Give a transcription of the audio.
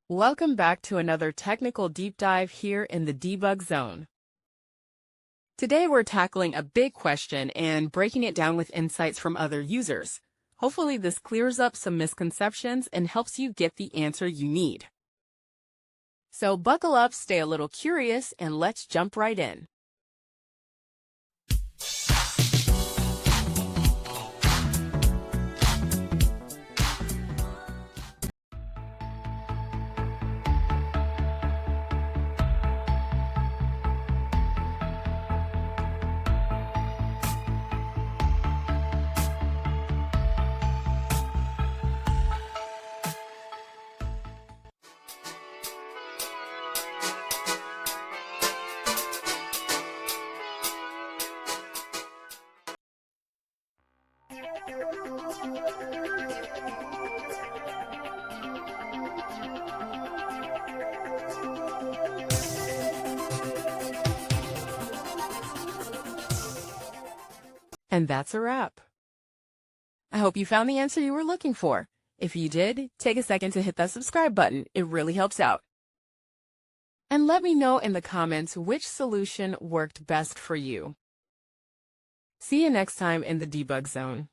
Welcome back to another technical deep dive here in the debug zone. Today we're tackling a big question and breaking it down with insights from other users. Hopefully this clears up some misconceptions and helps you get the answer you need. So buckle up, stay a little curious, and let's jump right in. And that's a wrap. I hope you found the answer you were looking for. If you did, take a second to hit that subscribe button. It really helps out. And let me know in the comments which solution worked best for you. See you next time in the debug zone.